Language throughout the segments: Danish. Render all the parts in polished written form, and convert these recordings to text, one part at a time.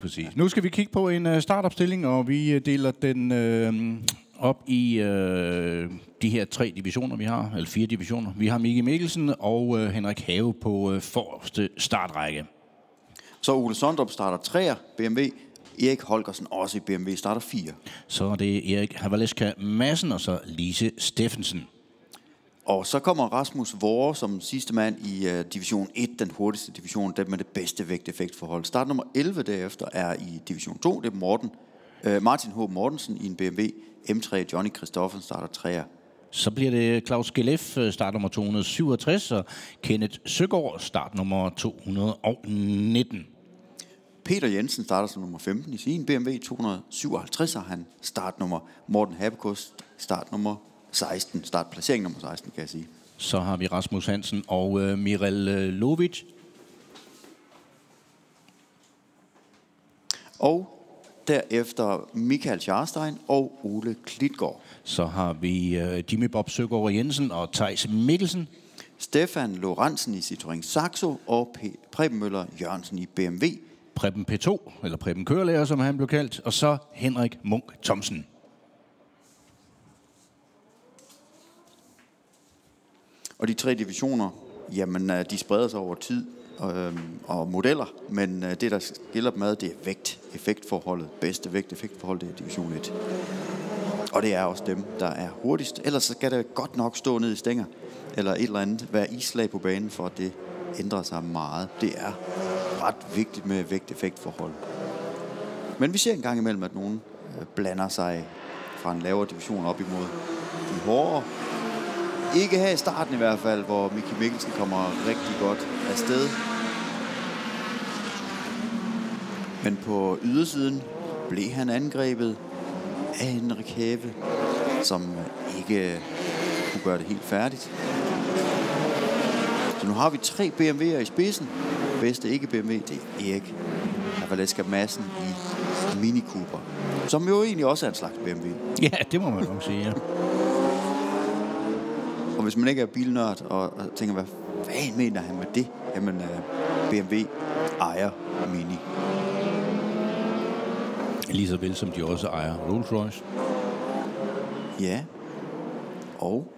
Præcis. Nu skal vi kigge på en startopstilling, og vi deler den op i de her 3 divisioner, vi har, eller 4 divisioner. Vi har Micke Mikkelsen og Henrik Have på forreste startrække. Så Ole Sondrup starter 3'er, BMW. Erik Holgersen også i BMW starter 4. Så er det Erik Havaleska Madsen og så Lise Steffensen. Og så kommer Rasmus Vore som sidste mand i division 1, den hurtigste division, den med det bedste vægteffektforhold. Start nummer 11 derefter er i division 2, det er Martin H. Mortensen i en BMW M3. Johnny Christoffersen starter 3'er. Så bliver det Claus Gelef, start nummer 267, og Kenneth Søgaard, start nummer 219. Peter Jensen starter som nummer 15 i sin BMW 257, og han startnummer. Morten Habekost start nummer 16, startplacering nummer 16, kan jeg sige. Så har vi Rasmus Hansen og Mirel Lovic. Og derefter Michael Scharstein og Ole Klitgaard. Så har vi Jimmy Bob Søgaard Jensen og Theis Mikkelsen. Stefan Lorentzen i Citroën Saxo og Preben Møller Jørgensen i BMW. Preben P2, eller Preben Kørelærer, som han blev kaldt. Og så Henrik Munk Thomsen. Og de 3 divisioner, jamen de spreder sig over tid og modeller, men det, der skiller dem ad, det er vægt-effektforholdet. Bedste vægt-effektforhold, det er division 1. Og det er også dem, der er hurtigst. Ellers så skal det godt nok stå ned i stænger, eller et eller andet, være islag på banen, for at det ændrer sig meget. Det er ret vigtigt med vægt-effektforhold. Men vi ser en gang imellem, at nogen blander sig fra en lavere division op imod de hårdere. Ikke her i starten i hvert fald, hvor Micke Mikkelsen kommer rigtig godt afsted. Men på ydersiden blev han angrebet af Henrik Have, som ikke kunne gøre det helt færdigt. Så nu har vi 3 BMW'er i spidsen. Bedste ikke BMW, det er Erik Havaleska Madsen i Mini Cooper, som jo egentlig også er en slags BMW. Ja, det må man nok sige, ja. Og hvis man ikke er bilnørd og tænker, hvad mener han med det? Jamen, BMW ejer Mini. Lige så vel som de også ejer Rolls-Royce. Ja. Og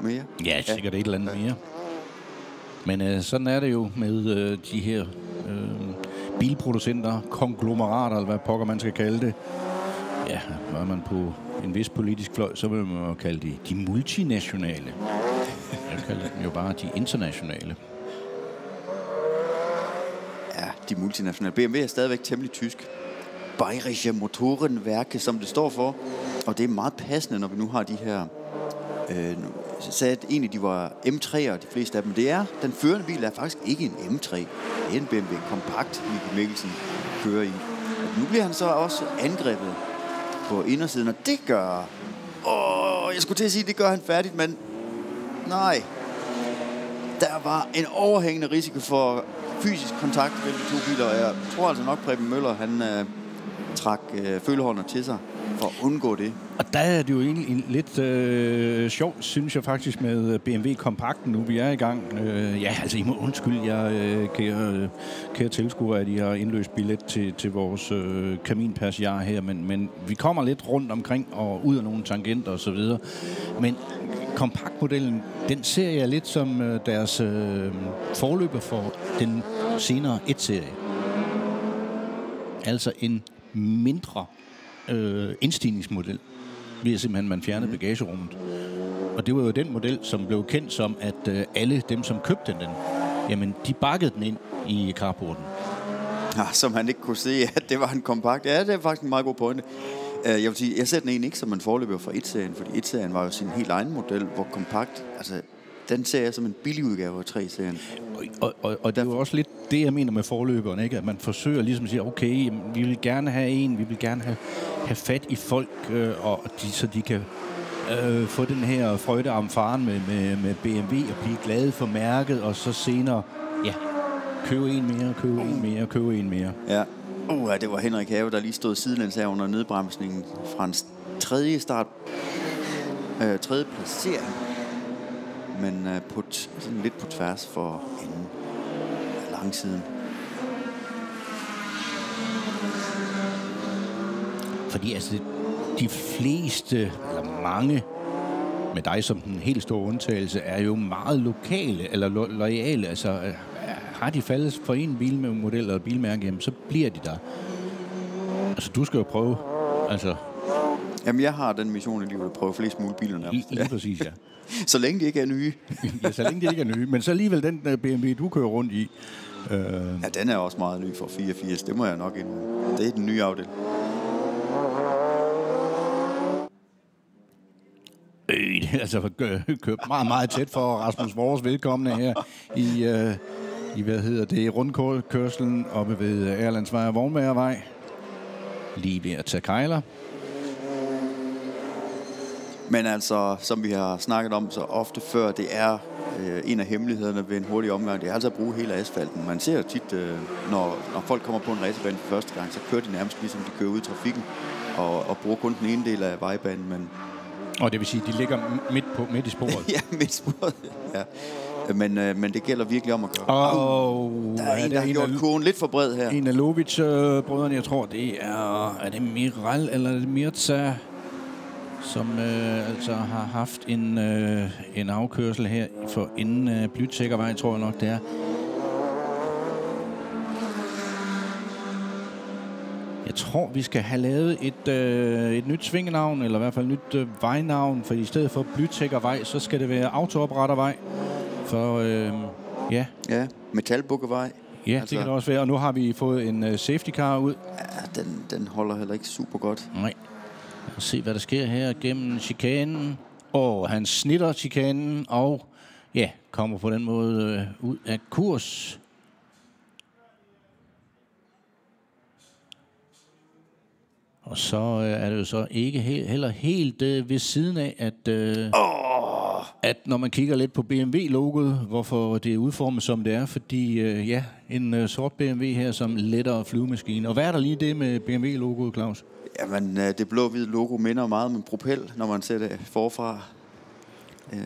mere. Ja, sikkert et eller andet mere. Men sådan er det jo med de her bilproducenter, konglomerater, eller hvad pokker man skal kalde det. Ja, når man på en vis politisk fløj, så vil man jo kalde de multinationale. Jeg kalder dem jo bare de internationale. Ja, de multinationale. BMW er stadigvæk temmelig tysk. Bayerische Motorenwerke, som det står for. Og det er meget passende, når vi nu har de her... sagde, at egentlig de var M3'er, de fleste af dem. Det er, den førende bil er faktisk ikke en M3. Det er en BMW kompakt, Micke Mikkelsen kører i. Nu bliver han så også angrebet på indersiden, og det gør... jeg skulle til at sige, det gør han færdigt, men nej. Der var en overhængende risiko for fysisk kontakt mellem de 2 biler, og jeg tror altså nok, Preben Møller, han trak følehånden til sig for at undgå det. Og der er det jo egentlig lidt sjovt, synes jeg faktisk, med BMW Kompakten nu. Vi er i gang. Ja, altså I må undskylde, jeg kære tilskuere, at I har indløst billet til vores kaminpassiar her, men vi kommer lidt rundt omkring og ud af nogle tangenter og så videre. Men kompaktmodellen, den ser jeg lidt som deres forløber for den senere 1-serie. Altså en mindre indstigningsmodel, ved simpelthen, man fjernede bagagerummet. Og det var jo den model, som blev kendt som, at alle dem, som købte den, jamen, de bakkede den ind i carporten. Ja, så man ikke kunne se, at det var en kompakt. Ja, det er faktisk en meget god pointe. Jeg vil sige, jeg ser den egentlig ikke som en forløber for 1-serien, fordi 1-serien var jo sin helt egen model, hvor kompakt, altså den ser jeg som en billig udgave af 3-serien. Og det er jo også lidt det, jeg mener med forløberen, ikke? At man forsøger ligesom at sige, okay, jamen, vi vil gerne have en, vi vil gerne have fat i folk, så de kan få den her freude om faren med BMW og blive glade for mærket, og så senere, ja, købe en mere. Ja. Det var Henrik Have, der lige stod sidelæns her under nedbremsningen fra en tredje placering. Men sådan lidt på tværs for enden af langsiden. Fordi altså, de fleste, eller mange, med dig som den helt store undtagelse, er jo meget lokale, eller loyale. Altså, har de faldet for en bilmodel eller bilmærke, jamen, så bliver de der. Altså, du skal jo prøve, altså... Jamen, jeg har den mission i livet at prøve flest mulige biler nærmest. Lige præcis, ja. Så længe de ikke er nye. Ja, så længe de ikke er nye. Men så alligevel den BMW, du kører rundt i... Ja, den er også meget ny for 84. Det må jeg nok indrømme. Det er den nye afdeling. Altså købt meget, meget tæt for Rasmus Vores velkomne her i hvad hedder det, rundkørslen oppe ved Erlandsvej og Vognmagervej. Lige ved at tage kejler. Men altså, som vi har snakket om så ofte før, det er en af hemmelighederne ved en hurtig omgang. Det er altså at bruge hele asfalten. Man ser tit, når folk kommer på en racerbane for første gang, så kører de nærmest ligesom de kører ud i trafikken og bruger kun den ene del af vejbanen, men... Og det vil sige, at de ligger midt i sporet. Ja, midt i sporet, ja. Men det gælder virkelig om at gøre. Der er en, der har gjort kurven lidt for bred her. En af Lovic-brødrene, jeg tror, det er det Miral eller det Mirza, som altså har haft en afkørsel her for inden Blytækkervej, tror jeg nok, det er. Jeg tror, vi skal have lavet et nyt svingenavn, eller i hvert fald et nyt vejnavn, for i stedet for Blytækkervej, så skal det være Autooprettervej. For, ja. Ja, Metalbukkevej. Ja, altså, det kan det også være. Og nu har vi fået en safety car ud. Ja, den holder heller ikke super godt. Nej. Lad os se, hvad der sker her gennem chikanen. Og han snitter chikanen, og ja, kommer på den måde ud af kurs. Og så er det jo så ikke heller helt ved siden af, at når man kigger lidt på BMW-logoet, hvorfor det er udformet som det er, fordi en sort BMW her som lettere flyvemaskine. Og hvad er der lige det med BMW-logoet, Claus? Jamen, det blå-hvide logo minder meget om en propel, når man ser det forfra.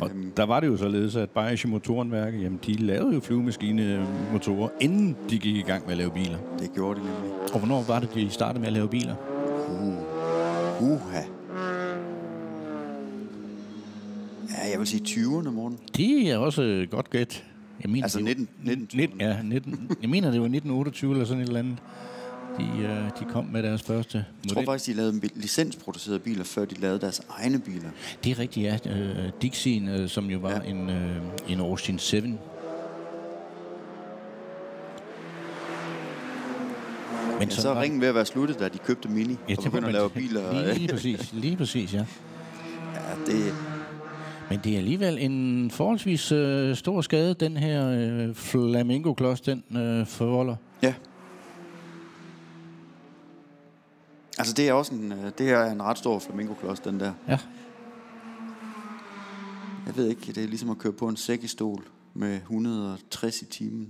Og der var det jo således, at Bayerische Motorenwerke, jamen, de lavede jo flyvemaskinemotorer, inden de gik i gang med at lave biler. Det gjorde de nemlig. Og hvornår var det, de startede med at lave biler? Ja, jeg vil sige 20'erne, Morten. Det er også godt gæt. Jeg mener, altså 19. Jeg mener, det var 1928 eller sådan et eller andet. De kom med deres første model. Jeg tror faktisk, de lavede licensproducerede biler, før de lavede deres egne biler. Det er rigtigt, ja. Dixien, som jo var en Austin 7. Men så er ringen ved at være sluttet, da de købte Mini og begyndte at lave biler. Lige præcis, ja. Ja, det... Men det er alligevel en forholdsvis stor skade, den her flamingo-klods, den forvolder. Ja. Altså, det er også det er en ret stor flamingo-klods, den der. Ja. Jeg ved ikke, det er ligesom at køre på en sækkestol med 160 i timen.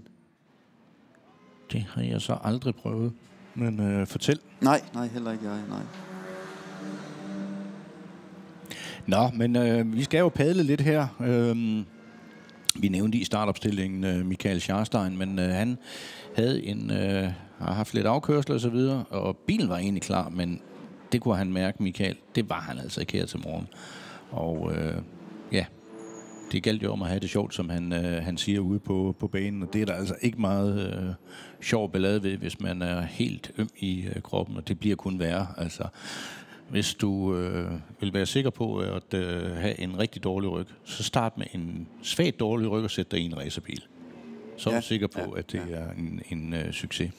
Det har jeg så aldrig prøvet. Men fortæl. Nej, heller ikke jeg, nej. Nå, men vi skal jo padle lidt her. Vi nævnte i startopstillingen Michael Scharstein, men han havde har haft lidt afkørsel og så videre, og bilen var egentlig klar, men det kunne han mærke, Michael. Det var han altså ikke her til morgen. Og det galt jo om at have det sjovt, som han siger ude på banen, og det er der altså ikke meget sjov ballade ved, hvis man er helt øm i kroppen, og det bliver kun værre. Altså, hvis du vil være sikker på at have en rigtig dårlig ryg, så start med en svagt dårlig ryg og sæt dig i en racerbil. Så er du sikker på, at det er en succes.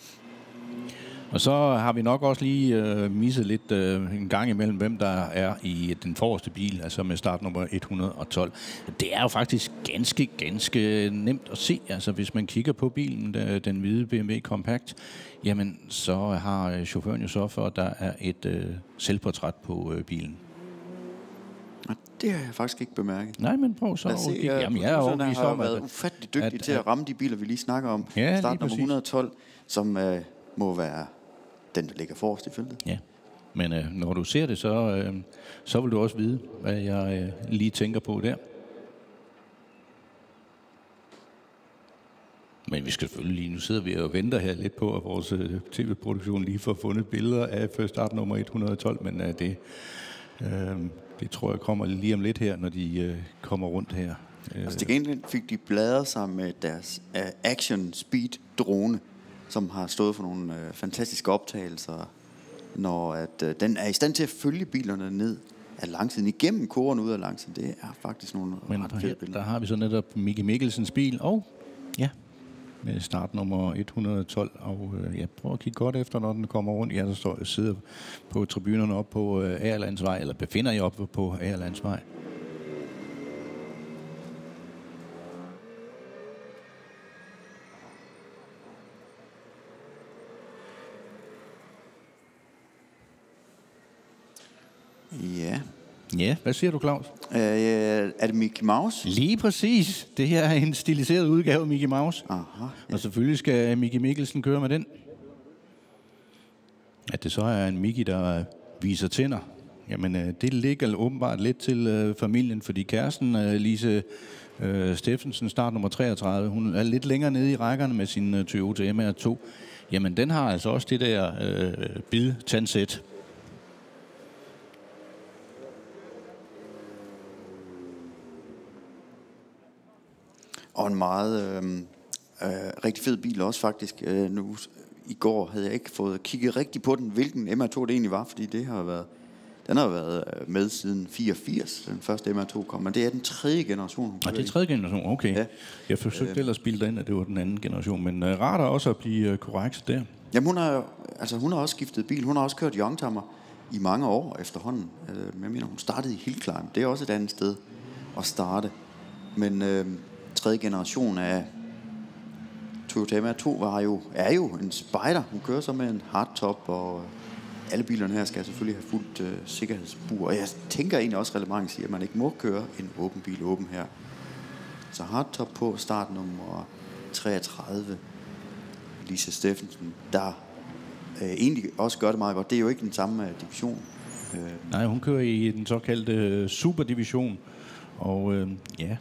Og så har vi nok også lige misset lidt en gang imellem, hvem der er i den forreste bil, altså med startnummer 112. Det er jo faktisk ganske nemt at se. Altså hvis man kigger på bilen, den hvide BMW Compact, jamen så har chaufføren jo så for, at der er et selvportræt på bilen. Det har jeg faktisk ikke bemærket. Nej, men prøv så. Jamen, jeg er overbevist om, at været ufattelig dygtig til at ramme de biler, vi lige snakker om. Ja, startnummer 112, som må være den, der ligger forrest i feltet. Ja, men når du ser det, så vil du også vide, hvad jeg lige tænker på der. Men vi skal selvfølgelig nu sidder vi og venter her lidt på, at vores tv-produktion lige får fundet billeder af startnummer 112, men det tror jeg kommer lige om lidt her, når de kommer rundt her. Altså til gengæld fik de bladret sig med deres Action Speed drone, som har stået for nogle fantastiske optagelser, når at, den er i stand til at følge bilerne ned af langsiden, igennem kurven ud af langsiden. Det er faktisk nogle ret fede billeder. Der har vi så netop Mickey Mikkelsens bil, og ja, med startnummer 112, og jeg prøver at kigge godt efter, når den kommer rundt. Jeg sidder på tribunerne op på Agerlandsvej, eller befinder jeg op på Agerlandsvej. Ja. Ja, hvad siger du, Claus? Er det Mickey Mouse? Lige præcis. Det her er en stiliseret udgave af Mickey Mouse. Aha, ja. Og selvfølgelig skal Mickey Mikkelsen køre med den. At det så er en Mickey, der viser tænder. Jamen, det ligger åbenbart lidt til familien, fordi kæresten, Lise Steffensen, start nummer 33, hun er lidt længere nede i rækkerne med sin Toyota MR2. Jamen, den har altså også det der bid-tandsæt. Og en meget rigtig fed bil også faktisk. Nu i går havde jeg ikke fået kigget rigtigt på den, hvilken MR2 det egentlig var, fordi den har været med siden 84, den første MR2 kom, men det er den tredje generation. Og det er tredje generation, okay. Ja. Jeg forsøgte ellers at bilde ind, at det var den anden generation, men rart er også at blive korrekt der. Jamen hun har også skiftet bil, hun har også kørt Youngtimer i mange år efterhånden. Jeg mener, hun startede i Hillclimb, det er også et andet sted at starte, men tredje generation af Toyota MR2 er jo en Spider. Hun kører så med en hardtop, og alle bilerne her skal selvfølgelig have fuldt sikkerhedsbur. Og jeg tænker egentlig også, reglementet siger, at man ikke må køre en åben bil åben her. Så hardtop på startnummer 33, Lise Steffensen, der egentlig også gør det meget godt. Det er jo ikke den samme division. Nej, hun kører i den såkaldte superdivision, og ja...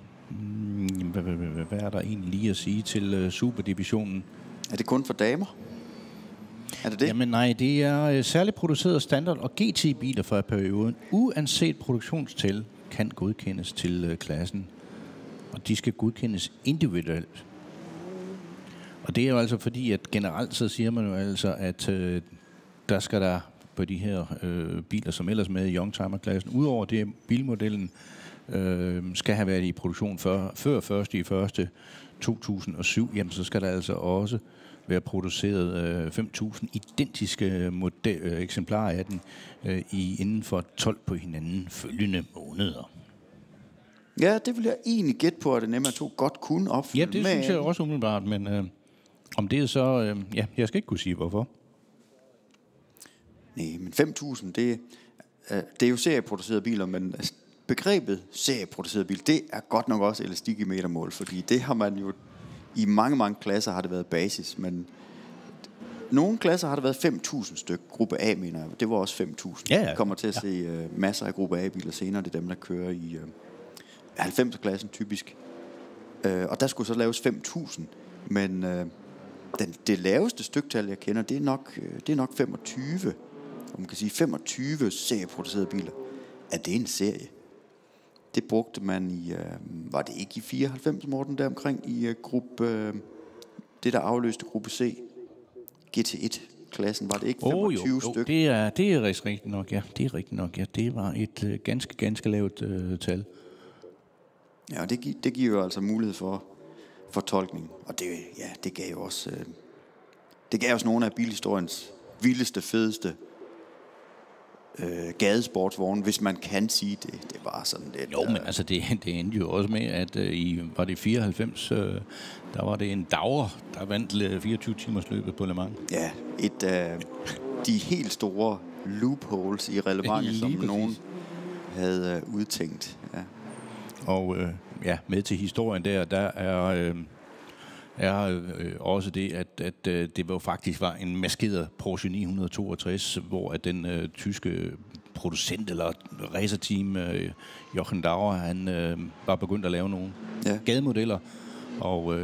Hvad er der egentlig lige at sige til superdivisionen? Er det kun for damer? Er det det? Jamen nej, det er særligt produceret standard- og GT-biler fra perioden. Uanset produktionstal kan godkendes til klassen. Og de skal godkendes individuelt. Og det er jo altså fordi, at generelt så siger man jo altså, at der skal der på de her biler, som ellers med i Youngtimer-klassen, udover det bilmodellen, skal have været i produktion før 1. 2007, jamen så skal der altså også være produceret 5.000 identiske eksemplarer af den inden for 12 på hinanden følgende måneder. Ja, det vil jeg egentlig gætte på, at den MR2 godt kunne opfylde. Ja, det synes jeg også umiddelbart, men om det er så... ja, jeg skal ikke kunne sige, hvorfor. Nej, men 5.000, det er jo serieproducerede biler, men begrebet serieproduceret bil, det er godt nok også elastik i metermål, fordi det har man jo i mange klasser har det været basis, men nogle klasser har det været 5.000 stykker. Gruppe A, mener jeg, det var også 5.000. Ja. Vi kommer til at se masser af gruppe A-biler senere, det er dem, der kører i 90'er-klassen typisk. Og der skulle så laves 5.000, men det laveste styktal, jeg kender, det er nok 25. Og man kan sige 25 serieproducerede biler. Er det en serie? Det brugte man i, var det ikke i 94, Morten, der omkring i gruppe, det der afløste gruppe C, GT1-klassen, var det ikke 25 stykker? Det er rigtigt nok, ja. Det er rigtigt nok, ja. Det var et ganske lavt tal. Ja, og det giver jo altså mulighed for fortolkning, og det gav jo også, nogle af bilhistoriens vildeste, fedeste gadesportsvogne, hvis man kan sige det. Det var sådan lidt... Jo, men altså det endte jo også med, at var det 94, der var det en Dauer, der vandt 24 timers løbet på Le Mans. Ja, et af de helt store loopholes i reglementet, som nogen havde udtænkt. Ja. Og med til historien der er også det, at det jo faktisk var en maskeret Porsche 962, hvor at den tyske producent eller racerteam Jochen Dauer, han var begyndt at lave nogle gademodeller, og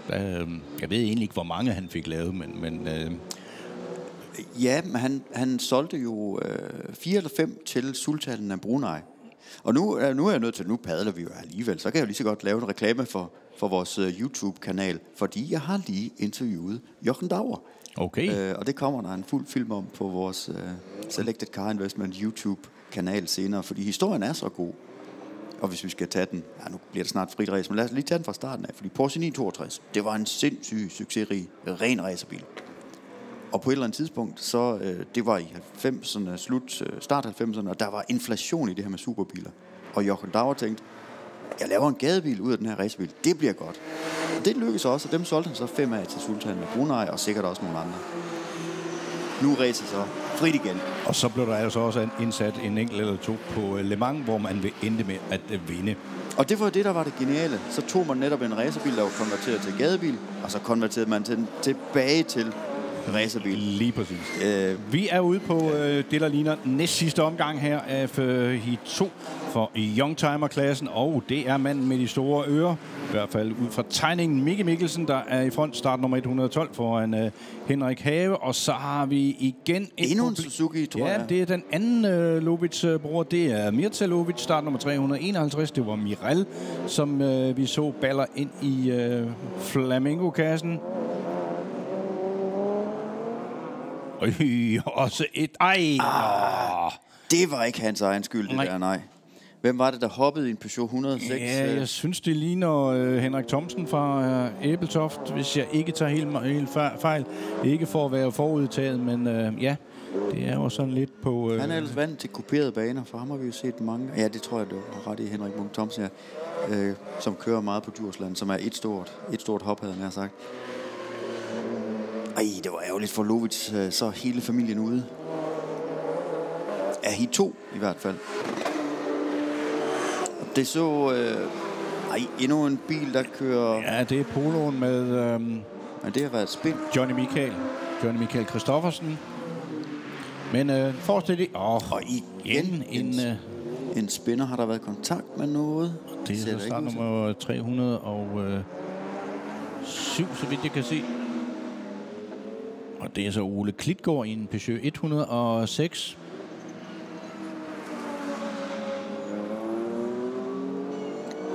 Jeg ved egentlig ikke, hvor mange han fik lavet, men Ja, men han solgte jo 4 eller 5 til sultanen af Brunei. Og nu er jeg nødt til, nu padler vi jo alligevel, så kan jeg jo lige så godt lave en reklame for vores YouTube-kanal, fordi jeg har lige interviewet Jochen Dauer. okay. Og det kommer der en fuld film om på vores Selected Car Investment YouTube-kanal senere, fordi historien er så god. Og hvis vi skal tage den, nu bliver det snart frit race, men lad os lige tage den fra starten af, fordi Porsche 962, det var en sindssyg succesrig, ren racerbil. Og på et eller andet tidspunkt, så det var i 90'erne, start 90'erne, og der var inflation i det her med superbiler. Og Jochen Dauer tænkte, jeg laver en gadebil ud af den her racerbil, det bliver godt. Og det lykkedes også, og dem solgte han så 5 af til sultanen af Brunei, og sikkert også nogle andre. Nu racer så frit igen. Og så blev der altså også indsat en enkelt eller to på Le Mans, hvor man endte med at vinde. Og det var det, der var det geniale. Så tog man netop en racerbil, der var konverteret til gadebil, og så konverterede man den tilbage til racerbil. Lige præcis. Vi er ude på det, der ligner næst sidste omgang her af Heat 2 for Youngtimer-klassen, og det er manden med de store ører, i hvert fald ud fra tegningen Mickey Mikkelsen, der er i front, start nummer 112 foran Henrik Have, og så har vi igen endnu en Suzuki, tror jeg. Ja, det er den anden Lovic-bror, det er Mirza Lovic, start nummer 351, det var Mirel, som vi så baller ind i Flamingo-kassen. Også et... Det var ikke hans egen skyld, det der, nej. Hvem var det, der hoppede i en Peugeot 106? Ja, jeg synes, det ligner Henrik Thomsen fra Æbeltoft, hvis jeg ikke tager helt fejl. Ikke for at være forudtaget, men ja, det er jo sådan lidt på... Han er ellers vant til kuperede baner, for ham har vi jo set mange... Ja, det tror jeg, du har ret i, Henrik Munk Thomsen, som kører meget på Djursland, som er et stort hop, havde han nær sagt. Ej, det var ærgerligt for Lovic, så hele familien ude. Heat 2 i hvert fald. Det så... endnu en bil, der kører... Ja, det er Poloen med... Men det har været et spin. Johnny Michael Christoffersen. Men forestil dig... Og igen en spinner. Har der været kontakt med noget? Det er så start nummer 307, så vidt jeg kan se. Og det er så Ole Klitgaard i en Peugeot 106.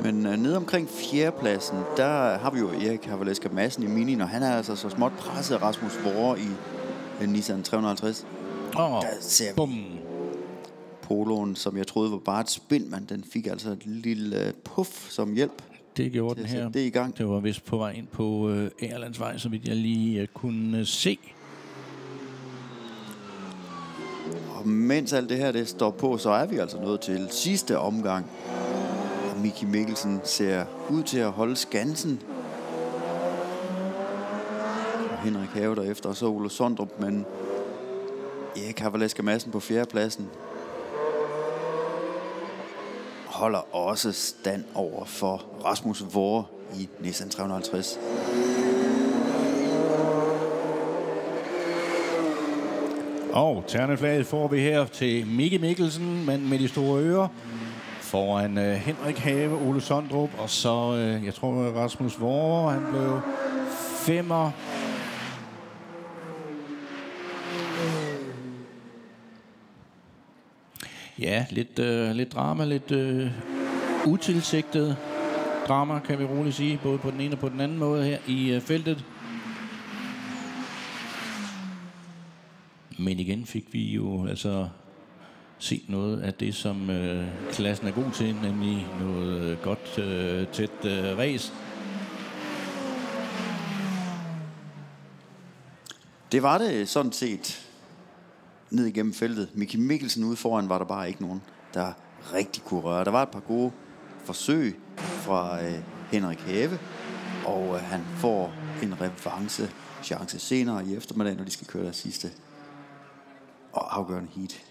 Men nede omkring fjerdepladsen, der har vi jo Erik Havaleska Madsen i Mini, og han er altså så småt presset Rasmus Vore i en Nissan 350. Der ser vi Poloen, som jeg troede var bare et spin, men den fik altså et lille puff som hjælp. Det gjorde den her. Det i gang. Det var vist på vej ind på Erlandsvej, så vidt jeg lige kunne se. Og mens alt det her det står på, så er vi altså nået til sidste omgang. Og Mickey Mikkelsen ser ud til at holde skansen. Og Henrik Have derefter, og så Ole Sondrup, men Erik Havaleska Madsen på fjerdepladsen holder også stand over for Rasmus Vore i Nissan 350. Og terneflaget får vi her til Mickey Mikkelsen, mand med de store ører, foran Henrik Have, Ole Sondrup, og så, jeg tror, Rasmus Vore, han blev 5'er. Ja, lidt drama, lidt utilsigtet drama, kan vi roligt sige, både på den ene og på den anden måde her i feltet. Men igen fik vi jo altså set noget af det, som klassen er god til, nemlig noget godt, tæt race. Det var det sådan set ned igennem feltet. Mickey Mikkelsen ude foran var der bare ikke nogen, der rigtig kunne røre. Der var et par gode forsøg fra Henrik Have, og han får en revanche-chance senere i eftermiddag, når de skal køre deres sidste og afgørende heat.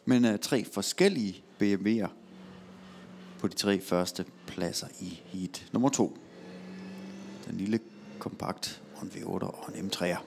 Men 3 forskellige BMW'er på de 3 første pladser i heat nummer 2. Den lille kompakt, en V8 og en M3'er.